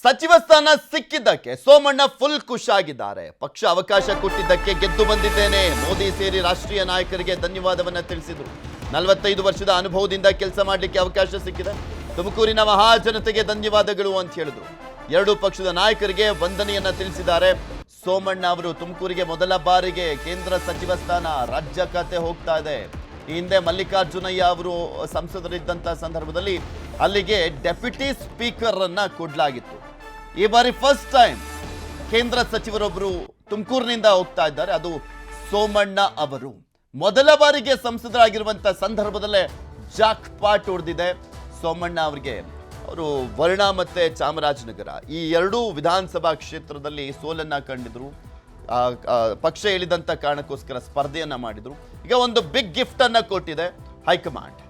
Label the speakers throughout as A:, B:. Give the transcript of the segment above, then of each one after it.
A: ಸಚಿವ ಸ್ಥಾನ ಸಿಕ್ಕಿದ್ದಕ್ಕೆ ಸೋಮಣ್ಣ ಫುಲ್ ಖುಷಿಯಾಗಿದ್ದಾರೆ. ಪಕ್ಷ ಅವಕಾಶ ಕೊಟ್ಟಿದ್ದಕ್ಕೆ ಗೆದ್ದು ಬಂದಿದ್ದೇನೆ. ಮೋದಿ ಸೇರಿ ರಾಷ್ಟ್ರೀಯ ನಾಯಕರಿಗೆ ಧನ್ಯವಾದವನ್ನ ತಿಳಿಸಿದರು. 45 ವರ್ಷದ ಅನುಭವದಿಂದ ಕೆಲಸ ಮಾಡಲಿಕ್ಕೆ ಅವಕಾಶ ಸಿಕ್ಕಿದೆ. ತುಮಕೂರಿನ ಮಹಾಜನತೆಗೆ ಧನ್ಯವಾದಗಳು ಅಂತ ಹೇಳಿದ್ರು. ಎರಡೂ ಪಕ್ಷದ ನಾಯಕರಿಗೆ ವಂದನೆಯನ್ನ ತಿಳಿಸಿದ್ದಾರೆ. ಸೋಮಣ್ಣ ಅವರು ತುಮಕೂರಿಗೆ ಮೊದಲ ಬಾರಿಗೆ ಕೇಂದ್ರ ಸಚಿವ ಸ್ಥಾನ, ರಾಜ್ಯ ಖಾತೆ ಹೋಗ್ತಾ ಇದೆ. ಈ ಹಿಂದೆ ಮಲ್ಲಿಕಾರ್ಜುನಯ್ಯ ಅವರು ಸಂಸದರಿದ್ದಂಥ ಸಂದರ್ಭದಲ್ಲಿ ಅಲ್ಲಿಗೆ ಡೆಪ್ಯೂಟಿ ಸ್ಪೀಕರ್ ಅನ್ನ ಕೊಡಲಾಗಿತ್ತು. ಈ ಬಾರಿ ಫಸ್ಟ್ ಟೈಮ್ ಕೇಂದ್ರ ಸಚಿವರೊಬ್ಬರು ತುಮಕೂರಿನಿಂದ ಹೋಗ್ತಾ ಇದ್ದಾರೆ. ಅದು ಸೋಮಣ್ಣ ಅವರು ಮೊದಲ ಬಾರಿಗೆ ಸಂಸದರಾಗಿರುವಂತ ಸಂದರ್ಭದಲ್ಲೇ ಜಾಕ್ ಪಾಟ್ ಹೊಡೆದಿದೆ ಸೋಮಣ್ಣ ಅವರಿಗೆ. ಅವರು ವರ್ಣ ಮತ್ತೆ ಚಾಮರಾಜನಗರ ಈ ಎರಡೂ ವಿಧಾನಸಭಾ ಕ್ಷೇತ್ರದಲ್ಲಿ ಸೋಲನ್ನ ಕಂಡಿದ್ರು. ಪಕ್ಷ ಹೇಳಿದಂತ ಕಾರಣಕ್ಕೋಸ್ಕರ ಸ್ಪರ್ಧೆಯನ್ನ ಮಾಡಿದ್ರು. ಈಗ ಒಂದು ಬಿಗ್ ಗಿಫ್ಟ್ ಅನ್ನ ಕೊಟ್ಟಿದೆ ಹೈಕಮಾಂಡ್.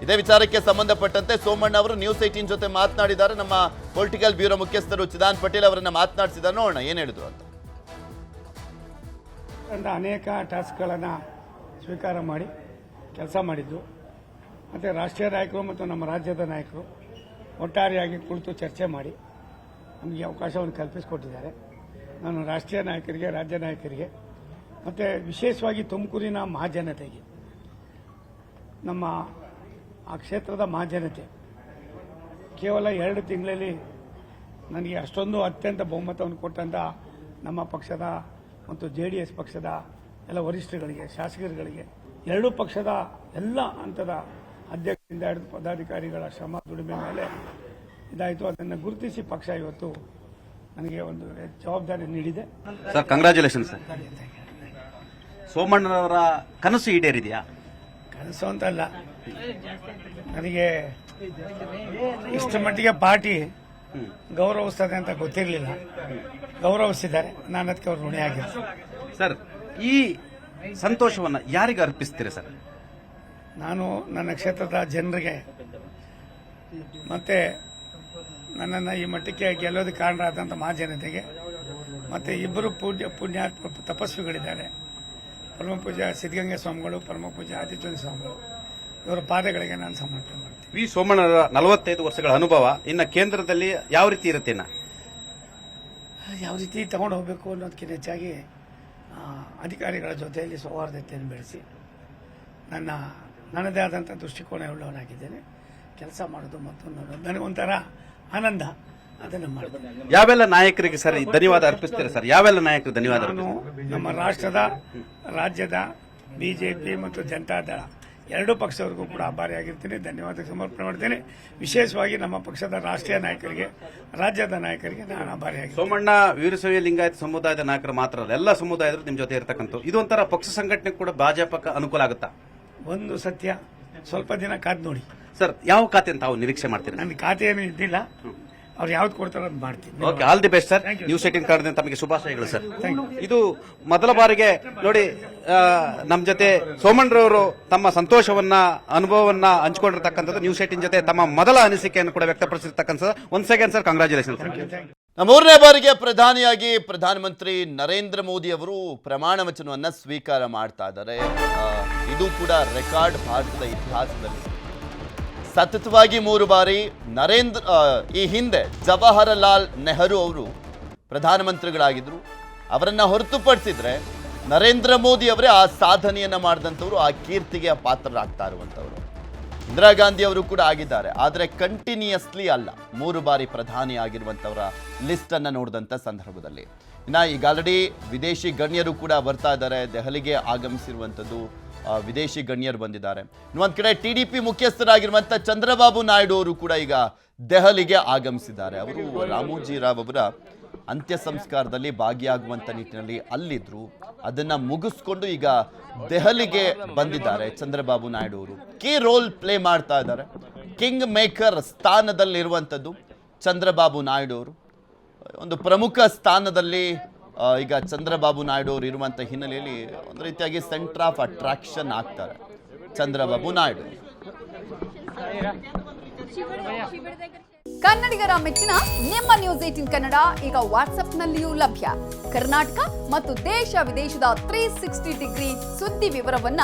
A: ಇದೇ ವಿಚಾರಕ್ಕೆ ಸಂಬಂಧಪಟ್ಟಂತೆ ಸೋಮಣ್ಣ ಅವರು ನ್ಯೂಸ್ 18 ಜೊತೆ ಮಾತನಾಡಿದ್ದಾರೆ. ನಮ್ಮ ಪೊಲಿಟಿಕಲ್ ಬ್ಯೂರೋ ಮುಖ್ಯಸ್ಥರು ಚಿದಾನ್ ಪಟೇಲ್ ಅವರನ್ನ ಮಾತನಾಡಿಸಿದ್ದಾರೆ. ನೋಡೋಣ ಏನ್ ಹೇಳಿದ್ರು ಅಂತ.
B: ಅನೇಕ ಟಾಸ್ಕ್ಗಳನ್ನು ಸ್ವೀಕಾರ ಮಾಡಿ ಕೆಲಸ ಮಾಡಿದ್ದು, ಮತ್ತು ರಾಷ್ಟ್ರೀಯ ನಾಯಕರು ಮತ್ತು ನಮ್ಮ ರಾಜ್ಯದ ನಾಯಕರು ಒಟ್ಟಾರೆಯಾಗಿ ಕುಳಿತು ಚರ್ಚೆ ಮಾಡಿ ನಮಗೆ ಅವಕಾಶವನ್ನು ಕಲ್ಪಿಸಿಕೊಟ್ಟಿದ್ದಾರೆ. ನಾನು ರಾಷ್ಟ್ರೀಯ ನಾಯಕರಿಗೆ, ರಾಜ್ಯ ನಾಯಕರಿಗೆ ಮತ್ತು ವಿಶೇಷವಾಗಿ ತುಮಕೂರಿನ ಮಹಾಜನತೆಗೆ, ನಮ್ಮ ಆ ಕ್ಷೇತ್ರದ ಮಹಾಜನತೆ ಕೇವಲ 2 ತಿಂಗಳಲ್ಲಿ ನನಗೆ ಅಷ್ಟೊಂದು ಅತ್ಯಂತ ಬಹುಮತವನ್ನು ಕೊಟ್ಟಂಥ ನಮ್ಮ ಪಕ್ಷದ ಮತ್ತು JDS ಪಕ್ಷದ ಎಲ್ಲ ವರಿಷ್ಠರಿಗೆ, ಶಾಸಕರುಗಳಿಗೆ, ಎರಡೂ ಪಕ್ಷದ ಎಲ್ಲ ಹಂತದ ಅಧ್ಯಕ್ಷರಿಂದ ಹಿಡಿದು ಪದಾಧಿಕಾರಿಗಳ ಶ್ರಮ ದುಡಿಮೆ ಮೇಲೆ ಇದಾಯಿತು. ಅದನ್ನು ಗುರುತಿಸಿ ಪಕ್ಷ ಇವತ್ತು ನನಗೆ ಒಂದು ಜವಾಬ್ದಾರಿ ನೀಡಿದೆ.
C: Sir, congratulation sir. ಸೋಮಣ್ಣನವರ ಕನಸು ಈಡೇರಿದೆಯಾ?
B: ಕನಸು ಅಂತಲ್ಲ, ನನಗೆ ಇಷ್ಟು ಮಟ್ಟಿಗೆ ಪಾರ್ಟಿ ಗೌರವಿಸ್ತದೆ ಅಂತ ಗೊತ್ತಿರಲಿಲ್ಲ. ಗೌರವಿಸಿದ್ದಾರೆ, ನಾನು ಅದಕ್ಕೆ ಅವ್ರು ಋಣಿ ಆಗಿರ್ತೀನಿ.
C: ಸರ್, ಈ ಸಂತೋಷವನ್ನು ಯಾರಿಗೆ ಅರ್ಪಿಸ್ತೀರಿ ಸರ್?
B: ನಾನು ನನ್ನ ಕ್ಷೇತ್ರದ ಜನರಿಗೆ ಮತ್ತೆ ನನ್ನನ್ನು ಈ ಮಟ್ಟಕ್ಕೆ ಗೆಲ್ಲೋದಕ್ಕೆ ಕಾರಣರಾದಂಥ ಮಹಾಜನತೆಗೆ, ಮತ್ತು ಇಬ್ಬರು ಪುಣ್ಯ ತಪಸ್ವಿಗಳಿದ್ದಾರೆ, ಪರಮ ಪೂಜ್ಯ ಸಿದ್ಧಗಂಗಾ ಸ್ವಾಮಿಗಳು, ಪರಮ ಪೂಜ್ಯ ಆದಿತ್ಯ ಸ್ವಾಮಿಗಳು, ಇವರ ಪಾದಗಳಿಗೆ ನಾನು ಸಮರ್ಪಣೆ ಮಾಡ್ತೀನಿ.
C: ವಿ ಸೋಮಣ್ಣರ 45 ವರ್ಷಗಳ ಅನುಭವ ಇನ್ನು ಕೇಂದ್ರದಲ್ಲಿ ಯಾವ ರೀತಿ ಇರುತ್ತೆ?
B: ಯಾವ ರೀತಿ ತಗೊಂಡು ಹೋಗಬೇಕು ಅನ್ನೋದಕ್ಕಿಂತ ಹೆಚ್ಚಾಗಿ ಅಧಿಕಾರಿಗಳ ಜೊತೆಯಲ್ಲಿ ಸೌಹಾರ್ದತೆಯನ್ನು ಬೆಳೆಸಿ ನನ್ನದೇ ಆದಂಥ ದೃಷ್ಟಿಕೋನ ಉಳ್ಳವನಾಗಿದ್ದೇನೆ. ಕೆಲಸ ಮಾಡೋದು ಮತ್ತು ನನಗೊಂಥರ ಆನಂದ, ಅದನ್ನು ಮಾಡಿದೆ.
C: ಯಾವೆಲ್ಲ ನಾಯಕರಿಗೆ ಸರ್ ಧನ್ಯವಾದ ಅರ್ಪಿಸ್ತೀರಾ ಸರ್? ಯಾವೆಲ್ಲ ನಾಯಕರು ಧನ್ಯವಾದ?
B: ನಾನು ನಮ್ಮ ರಾಷ್ಟ್ರದ, ರಾಜ್ಯದ ಬಿಜೆಪಿ ಮತ್ತು ಜನತಾದಳ ಎರಡೂ ಪಕ್ಷದವರೆಗೂ ಕೂಡ ಆಭಾರಿಯಾಗಿರ್ತೀನಿ, ಧನ್ಯವಾದ ಸಮರ್ಪಣೆ ಮಾಡ್ತೇನೆ. ವಿಶೇಷವಾಗಿ ನಮ್ಮ ಪಕ್ಷದ ರಾಷ್ಟ್ರೀಯ ನಾಯಕರಿಗೆ, ರಾಜ್ಯದ ನಾಯಕರಿಗೆ ನಾನು ಆಭಾರಿಯಾಗಿ.
C: ಸೋಮಣ್ಣ ವೀರಶೈವ ಲಿಂಗಾಯತ ಸಮುದಾಯದ ನಾಯಕರು ಮಾತ್ರ ಅಲ್ಲ, ಎಲ್ಲ ಸಮುದಾಯದರು ನಿಮ್ಮ ಜೊತೆ ಇರತಕ್ಕಂಥ ಇದೊಂಥರ ಪಕ್ಷ ಸಂಘಟನೆ ಕೂಡ ಭಾಜಪಕ್ಕೆ ಅನುಕೂಲ ಆಗುತ್ತಾ?
B: ಒಂದು ಸತ್ಯ, ಸ್ವಲ್ಪ ದಿನ ಕಾದ್ ನೋಡಿ
C: ಸರ್. ಯಾವ ಖಾತೆ ಅಂತ ತಾವು ನಿರೀಕ್ಷೆ ಮಾಡ್ತೀರಿ?
B: ನನ್ನ ಖಾತೆ ಏನು ಇದ್ದಿಲ್ಲ, ಅವ್ರು ಯಾವ್ದು ಕೊಡ್ತಾರೋ ಅದು ಮಾಡ್ತೀನಿ.
C: Okay, all the best sir. News 18 card ತಮಗೆ ಶುಭಾಶಯಗಳು ಸರ್. ಇದು ಮೊದಲ ಬಾರಿಗೆ ನೋಡಿ ನಮ್ಮ ಜೊತೆ ಸೋಮಣ್ಣರವರು ತಮ್ಮ ಸಂತೋಷವನ್ನ, ಅನುಭವವನ್ನ ಹಂಚಿಕೊಂಡಿರ್ತಕ್ಕಂಥದ್ದು ನ್ಯೂಸ್ 18 ಜೊತೆ ತಮ್ಮ ಮೊದಲ ಅನಿಸಿಕೆಯನ್ನು ಕೂಡ ವ್ಯಕ್ತಪಡಿಸಿರ್ತಕ್ಕಂಥದ್ದು. Once again sir, congratulation.
A: ಮೂರನೇ ಬಾರಿಗೆ ಪ್ರಧಾನಿಯಾಗಿ ಪ್ರಧಾನಮಂತ್ರಿ ನರೇಂದ್ರ ಮೋದಿ ಅವರು ಪ್ರಮಾಣ ವಚನವನ್ನ ಸ್ವೀಕಾರ ಮಾಡ್ತಾ ಇದ್ದಾರೆ. ಇದು ಕೂಡ ರೆಕಾರ್ಡ್ ಭಾರತದ ಇತಿಹಾಸದಲ್ಲಿ. ಸತತವಾಗಿ 3 ಬಾರಿ ಈ ಹಿಂದೆ ಜವಾಹರಲಾಲ್ ನೆಹರು ಅವರು ಪ್ರಧಾನಮಂತ್ರಿಗಳಾಗಿದ್ರು. ಅವರನ್ನ ಹೊರತುಪಡಿಸಿದ್ರೆ ನರೇಂದ್ರ ಮೋದಿ ಅವರೇ ಆ ಸಾಧನೆಯನ್ನ ಮಾಡಿದಂಥವ್ರು, ಆ ಕೀರ್ತಿಗೆ ಪಾತ್ರರಾಗ್ತಾ ಇರುವಂಥವ್ರು. ಇಂದಿರಾ ಗಾಂಧಿ ಅವರು ಕೂಡ ಆಗಿದ್ದಾರೆ, ಆದರೆ ಕಂಟಿನ್ಯೂಯಸ್ಲಿ ಅಲ್ಲ. 3 ಬಾರಿ ಪ್ರಧಾನಿ ಆಗಿರುವಂಥವರ ಲಿಸ್ಟ್ ಅನ್ನ ನೋಡಿದಂಥ ಸಂದರ್ಭದಲ್ಲಿ ಈಗ ಆಲ್ರೆಡಿ ವಿದೇಶಿ ಗಣ್ಯರು ಕೂಡ ಬರ್ತಾ ಇದ್ದಾರೆ. ದೆಹಲಿಗೆ ಆಗಮಿಸಿರುವಂಥದ್ದು ವಿದೇಶಿ ಗಣ್ಯರು ಬಂದಿದ್ದಾರೆ. ಇನ್ನೊಂದು ಕಡೆ TDP ಮುಖ್ಯಸ್ಥರಾಗಿರುವಂಥ ಚಂದ್ರಬಾಬು ನಾಯ್ಡು ಅವರು ಕೂಡ ಈಗ ದೆಹಲಿಗೆ ಆಗಮಿಸಿದ್ದಾರೆ. ಅವರು ರಾಮೋಜಿರಾವ್ ಅವರ ಅಂತ್ಯ ಸಂಸ್ಕಾರದಲ್ಲಿ ಭಾಗಿಯಾಗುವಂಥ ನಿಟ್ಟಿನಲ್ಲಿ ಅಲ್ಲಿದ್ರು. ಅದನ್ನ ಮುಗಿಸ್ಕೊಂಡು ಈಗ ದೆಹಲಿಗೆ ಬಂದಿದ್ದಾರೆ ಚಂದ್ರಬಾಬು ನಾಯ್ಡು ಅವರು. ಕೀ ರೋಲ್ ಪ್ಲೇ ಮಾಡ್ತಾ ಇದ್ದಾರೆ. ಕಿಂಗ್ ಮೇಕರ್ ಸ್ಥಾನದಲ್ಲಿರುವಂಥದ್ದು ಚಂದ್ರಬಾಬು ನಾಯ್ಡು ಅವರು. ಒಂದು ಪ್ರಮುಖ ಸ್ಥಾನದಲ್ಲಿ ಈಗ ಚಂದ್ರಬಾಬು ನಾಯ್ಡು ಅವರು ಇರುವಂಥ ಹಿನ್ನೆಲೆಯಲ್ಲಿ ಒಂದು ರೀತಿಯಾಗಿ ಸೆಂಟರ್ ಆಫ್ ಅಟ್ರಾಕ್ಷನ್ ಆಗ್ತಾರೆ ಚಂದ್ರಬಾಬು ನಾಯ್ಡು.
D: ಕನ್ನಡಿಗರ ಮೆಚ್ಚಿನ ನಿಮ್ಮ ನ್ಯೂಸ್ 18 ಕನ್ನಡ ಈಗ ವಾಟ್ಸ್ಆಪ್ನಲ್ಲಿಯೂ ಲಭ್ಯ. ಕರ್ನಾಟಕ ಮತ್ತು ದೇಶ ವಿದೇಶದ 360 ಡಿಗ್ರಿ ಸುದ್ದಿ ವಿವರವನ್ನ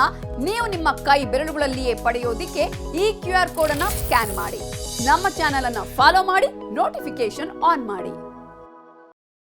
D: ನೀವು ನಿಮ್ಮ ಕೈ ಬೆರಳುಗಳಲ್ಲಿಯೇ ಪಡೆಯೋದಿಕ್ಕೆ ಈ QR ಕೋಡ್ ಅನ್ನ ಸ್ಕ್ಯಾನ್ ಮಾಡಿ. ನಮ್ಮ ಚಾನೆಲ್ ಅನ್ನ ಫಾಲೋ ಮಾಡಿ, ನೋಟಿಫಿಕೇಶನ್ ಆನ್ ಮಾಡಿ.